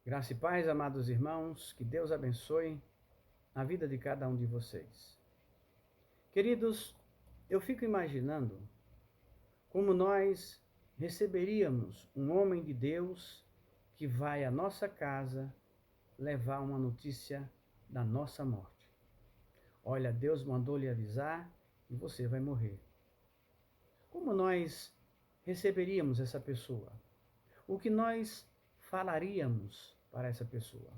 Graça e paz, amados irmãos, que Deus abençoe a vida de cada um de vocês. Queridos, eu fico imaginando como nós receberíamos um homem de Deus que vai à nossa casa levar uma notícia da nossa morte. Olha, Deus mandou lhe avisar e você vai morrer. Como nós receberíamos essa pessoa? O que nós falaríamos para essa pessoa?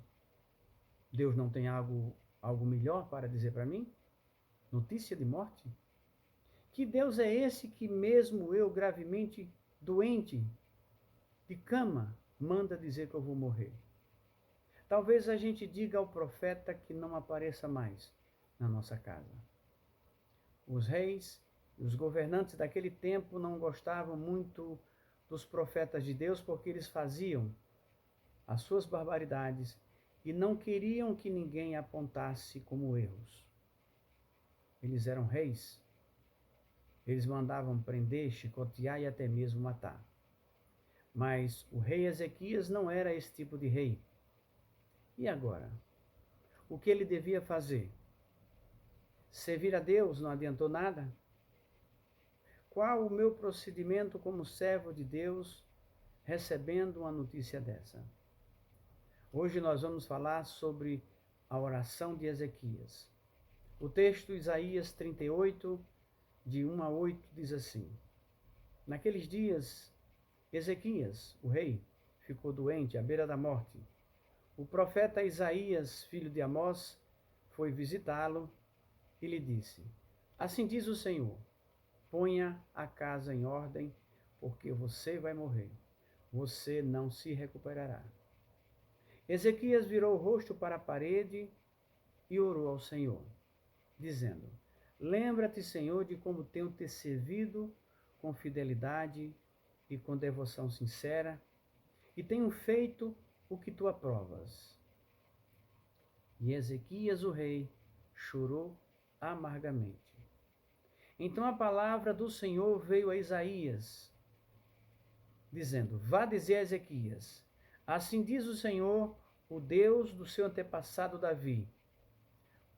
Deus não tem algo melhor para dizer para mim? Notícia de morte? Que Deus é esse que, mesmo eu gravemente doente, de cama, manda dizer que eu vou morrer? Talvez a gente diga ao profeta que não apareça mais na nossa casa. Os reis e os governantes daquele tempo não gostavam muito dos profetas de Deus porque eles faziam as suas barbaridades e não queriam que ninguém apontasse como erros. Eles eram reis. Eles mandavam prender, chicotear e até mesmo matar. Mas o rei Ezequias não era esse tipo de rei. E agora? O que ele devia fazer? Servir a Deus não adiantou nada? Qual o meu procedimento como servo de Deus recebendo uma notícia dessa? Hoje nós vamos falar sobre a oração de Ezequias. O texto Isaías 38, de 1 a 8, diz assim: Naqueles dias, Ezequias, o rei, ficou doente à beira da morte. O profeta Isaías, filho de Amós, foi visitá-lo e lhe disse: Assim diz o Senhor, ponha a casa em ordem, porque você vai morrer. Você não se recuperará. Ezequias virou o rosto para a parede e orou ao Senhor, dizendo: Lembra-te, Senhor, de como tenho te servido com fidelidade e com devoção sincera, e tenho feito o que tu aprovas. E Ezequias, o rei, chorou amargamente. Então a palavra do Senhor veio a Isaías, dizendo: Vá dizer a Ezequias: Assim diz o Senhor, o Deus do seu antepassado Davi: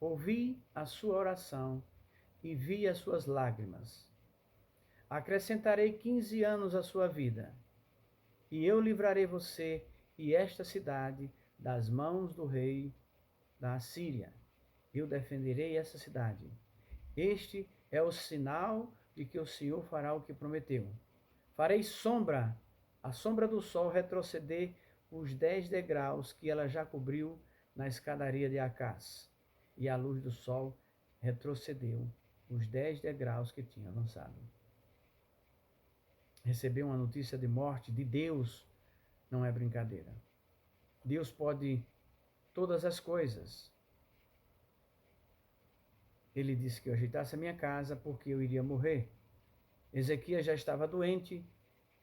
Ouvi a sua oração e vi as suas lágrimas. Acrescentarei 15 anos à sua vida, e eu livrarei você e esta cidade das mãos do rei da Assíria. Eu defenderei essa cidade. Este é o sinal de que o Senhor fará o que prometeu. Farei a sombra do sol retroceder os 10 degraus que ela já cobriu na escadaria de Acás, e a luz do sol retrocedeu os 10 degraus que tinha avançado. Receber uma notícia de morte de Deus não é brincadeira. Deus pode todas as coisas. Ele disse que eu ajeitasse a minha casa porque eu iria morrer. Ezequias já estava doente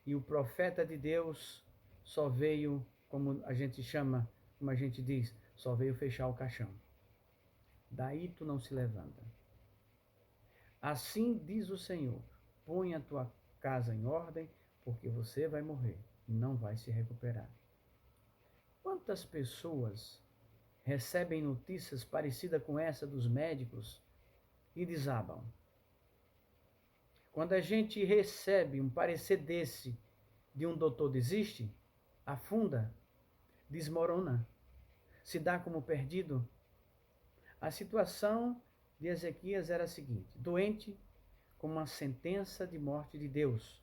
e o profeta de Deus só veio, como a gente chama, como a gente diz, só veio fechar o caixão. Daí tu não se levanta. Assim diz o Senhor: põe a tua casa em ordem, porque você vai morrer, não vai se recuperar. Quantas pessoas recebem notícias parecidas com essa dos médicos e desabam? Quando a gente recebe um parecer desse de um doutor, desiste, afunda, desmorona, se dá como perdido. A situação de Ezequias era a seguinte: doente, com uma sentença de morte de Deus,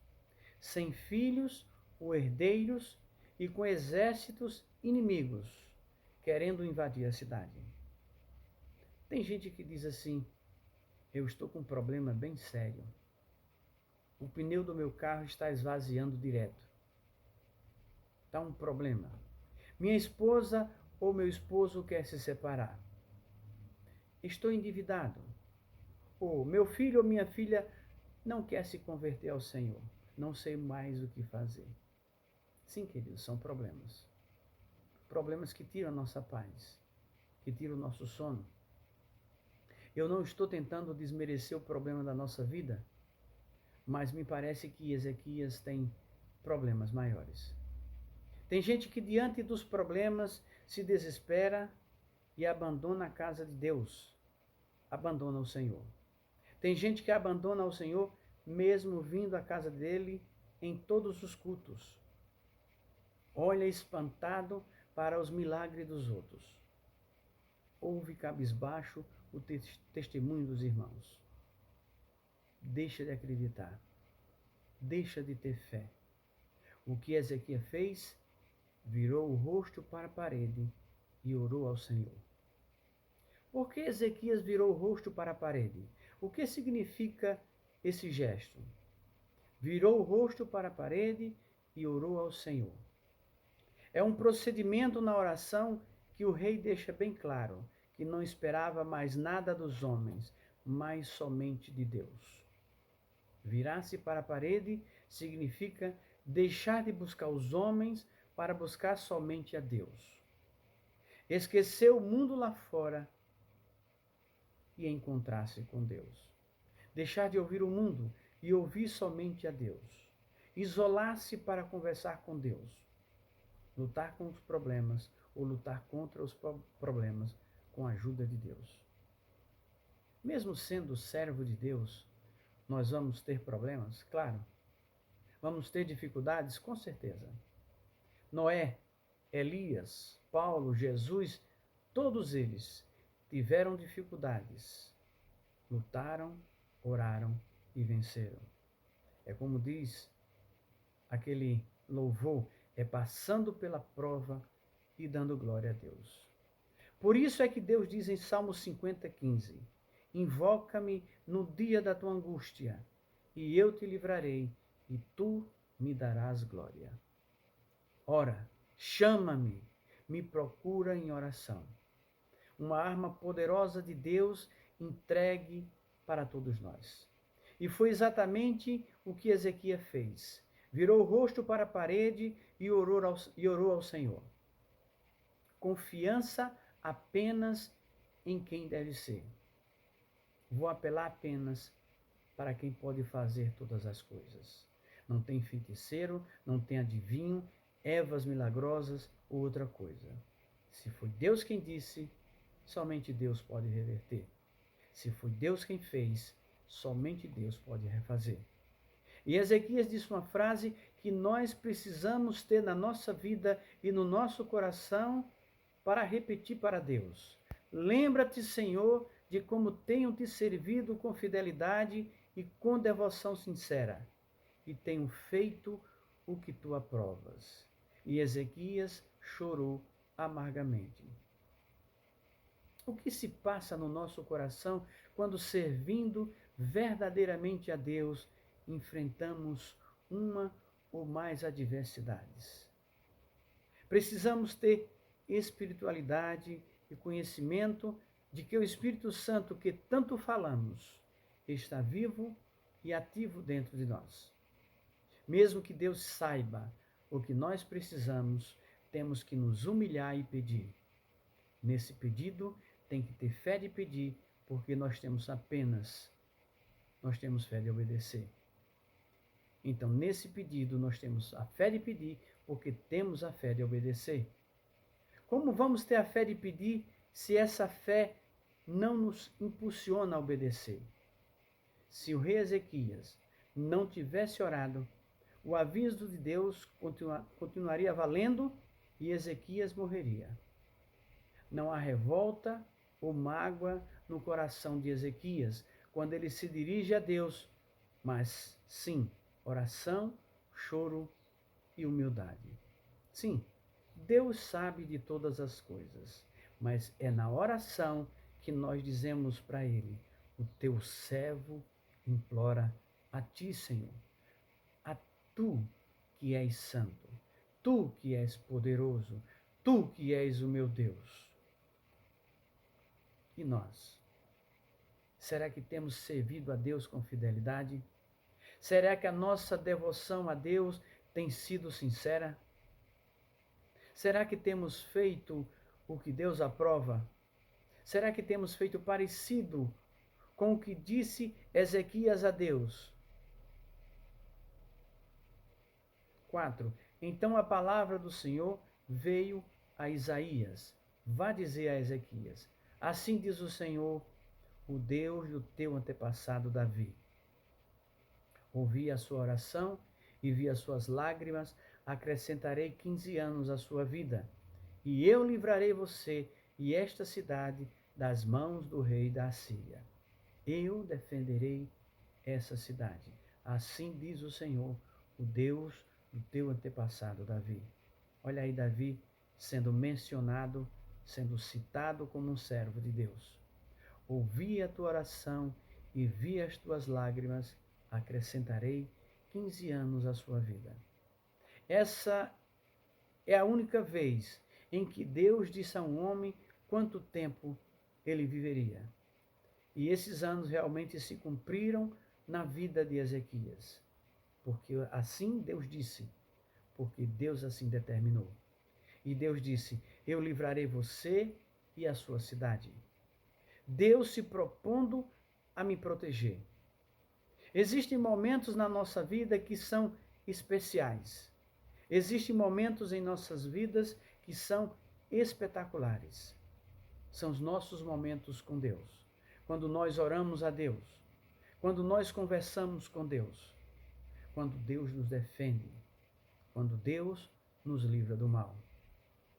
sem filhos ou herdeiros e com exércitos inimigos querendo invadir a cidade. Tem gente que diz assim: eu estou com um problema bem sério. O pneu do meu carro está esvaziando direto. Está um problema. Minha esposa ou meu esposo quer se separar. Estou endividado. Ou meu filho ou minha filha não quer se converter ao Senhor. Não sei mais o que fazer. Sim, queridos, são problemas. Problemas que tiram a nossa paz, que tiram o nosso sono. Eu não estou tentando desmerecer o problema da nossa vida, mas me parece que Ezequias tem problemas maiores. Tem gente que diante dos problemas se desespera e abandona a casa de Deus, abandona o Senhor. Tem gente que abandona o Senhor mesmo vindo à casa dele em todos os cultos. Olha espantado para os milagres dos outros. Ouve cabisbaixo o testemunho dos irmãos. Deixa de acreditar. Deixa de ter fé. O que Ezequias fez? Virou o rosto para a parede e orou ao Senhor. Por que Ezequias virou o rosto para a parede? O que significa esse gesto? Virou o rosto para a parede e orou ao Senhor. É um procedimento na oração que o rei deixa bem claro, que não esperava mais nada dos homens, mas somente de Deus. Virar-se para a parede significa deixar de buscar os homens para buscar somente a Deus. Esquecer o mundo lá fora e encontrar-se com Deus. Deixar de ouvir o mundo e ouvir somente a Deus. Isolar-se para conversar com Deus. Lutar com os problemas ou lutar contra os problemas com a ajuda de Deus. Mesmo sendo servo de Deus, nós vamos ter problemas? Claro. Vamos ter dificuldades? Com certeza. Noé, Elias, Paulo, Jesus, todos eles tiveram dificuldades. Lutaram, oraram e venceram. É como diz aquele louvor, é passando pela prova e dando glória a Deus. Por isso é que Deus diz em Salmo 50:15, invoca-me no dia da tua angústia, e eu te livrarei, e tu me darás glória. Ora, chama-me, me procura em oração. Uma arma poderosa de Deus entregue para todos nós. E foi exatamente o que Ezequias fez. Virou o rosto para a parede e orou ao Senhor. Confiança apenas em quem deve ser. Vou apelar apenas para quem pode fazer todas as coisas. Não tem feiticeiro, não tem adivinho, ervas milagrosas ou outra coisa. Se foi Deus quem disse, somente Deus pode reverter. Se foi Deus quem fez, somente Deus pode refazer. E Ezequias disse uma frase que nós precisamos ter na nossa vida e no nosso coração para repetir para Deus. Lembra-te, Senhor, de como tenho te servido com fidelidade e com devoção sincera, e tenho feito o que tu aprovas. E Ezequias chorou amargamente. O que se passa no nosso coração quando, servindo verdadeiramente a Deus, enfrentamos uma ou mais adversidades? Precisamos ter espiritualidade e conhecimento de que o Espírito Santo que tanto falamos está vivo e ativo dentro de nós. Mesmo que Deus saiba o que nós precisamos, temos que nos humilhar e pedir. Nesse pedido, tem que ter fé de pedir, porque nós temos fé de obedecer. Então, nesse pedido, nós temos a fé de pedir, porque temos a fé de obedecer. Como vamos ter a fé de pedir se essa fé não nos impulsiona a obedecer? Se o rei Ezequias não tivesse orado, o aviso de Deus continuaria valendo e Ezequias morreria. Não há revolta ou mágoa no coração de Ezequias quando ele se dirige a Deus, mas sim, oração, choro e humildade. Sim, Deus sabe de todas as coisas, mas é na oração que nós dizemos para Ele, o teu servo implora a ti, Senhor, a tu que és santo, tu que és poderoso, tu que és o meu Deus. E nós? Será que temos servido a Deus com fidelidade? Será que a nossa devoção a Deus tem sido sincera? Será que temos feito o que Deus aprova? Será que temos feito parecido com o que disse Ezequias a Deus? 4. Então a palavra do Senhor veio a Isaías. Vá dizer a Ezequias: assim diz o Senhor, o Deus do teu antepassado Davi. Ouvi a sua oração e vi as suas lágrimas, acrescentarei 15 anos à sua vida, e eu livrarei você e esta cidade das mãos do rei da Assíria. Eu defenderei essa cidade. Assim diz o Senhor, o Deus do teu antepassado Davi. Olha aí Davi sendo mencionado, sendo citado como um servo de Deus. Ouvi a tua oração e vi as tuas lágrimas, acrescentarei 15 anos à sua vida. Essa é a única vez em que Deus disse a um homem quanto tempo ele viveria. E esses anos realmente se cumpriram na vida de Ezequias. Porque assim Deus disse, porque Deus assim determinou. E Deus disse: eu livrarei você e a sua cidade. Deus se propondo a me proteger. Existem momentos na nossa vida que são especiais. Existem momentos em nossas vidas que são espetaculares. São os nossos momentos com Deus. Quando nós oramos a Deus. Quando nós conversamos com Deus. Quando Deus nos defende. Quando Deus nos livra do mal.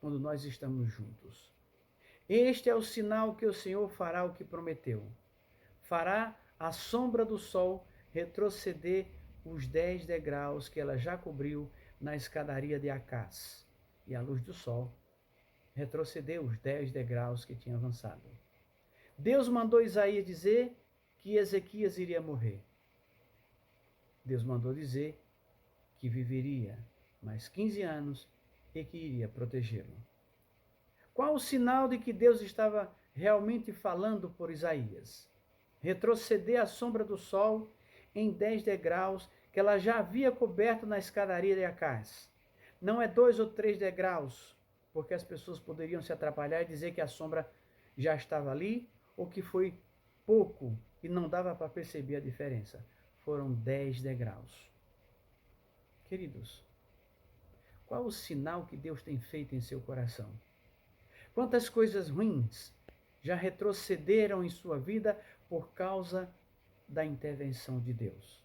Quando nós estamos juntos. Este é o sinal que o Senhor fará o que prometeu. Fará a sombra do sol retroceder os 10 degraus que ela já cobriu na escadaria de Acás. E a luz do sol retrocedeu os 10 degraus que tinha avançado. Deus mandou Isaías dizer que Ezequias iria morrer. Deus mandou dizer que viveria mais 15 anos e que iria protegê-lo. Qual o sinal de que Deus estava realmente falando por Isaías? Retroceder a sombra do sol em 10 degraus que ela já havia coberto na escadaria de Acás. Não é 2 ou 3 degraus, porque as pessoas poderiam se atrapalhar e dizer que a sombra já estava ali, ou que foi pouco e não dava para perceber a diferença. Foram 10 degraus. Queridos, qual o sinal que Deus tem feito em seu coração? Quantas coisas ruins já retrocederam em sua vida por causa da intervenção de Deus?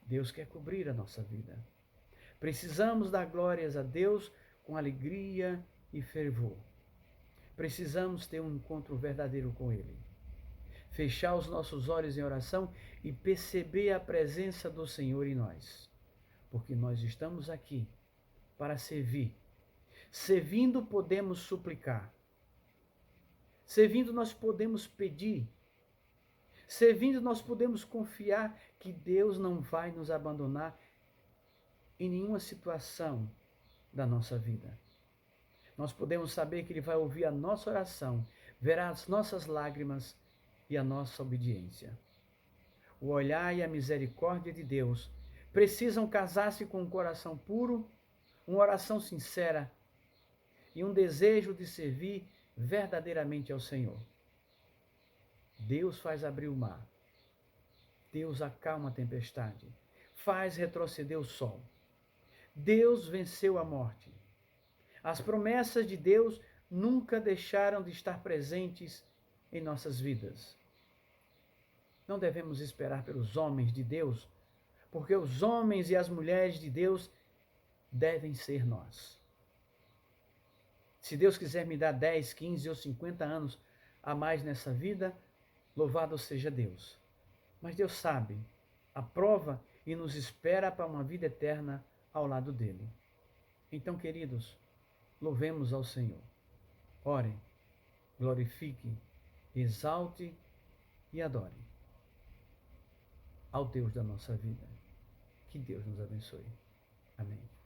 Deus quer cobrir a nossa vida. Precisamos dar glórias a Deus com alegria e fervor. Precisamos ter um encontro verdadeiro com Ele. Fechar os nossos olhos em oração e perceber a presença do Senhor em nós. Porque nós estamos aqui para servir. Servindo, podemos suplicar. Servindo, nós podemos pedir. Servindo, nós podemos confiar que Deus não vai nos abandonar em nenhuma situação da nossa vida. Nós podemos saber que Ele vai ouvir a nossa oração, verá as nossas lágrimas e a nossa obediência. O olhar e a misericórdia de Deus precisam casar-se com um coração puro, uma oração sincera e um desejo de servir verdadeiramente ao Senhor. Deus faz abrir o mar. Deus acalma a tempestade. Faz retroceder o sol. Deus venceu a morte. As promessas de Deus nunca deixaram de estar presentes em nossas vidas. Não devemos esperar pelos homens de Deus, porque os homens e as mulheres de Deus devem ser nós. Se Deus quiser me dar 10, 15 ou 50 anos a mais nessa vida, louvado seja Deus. Mas Deus sabe, aprova e nos espera para uma vida eterna ao lado dele. Então, queridos, louvemos ao Senhor. Ore, glorifique, exalte e adore ao Deus da nossa vida. Que Deus nos abençoe. Amém.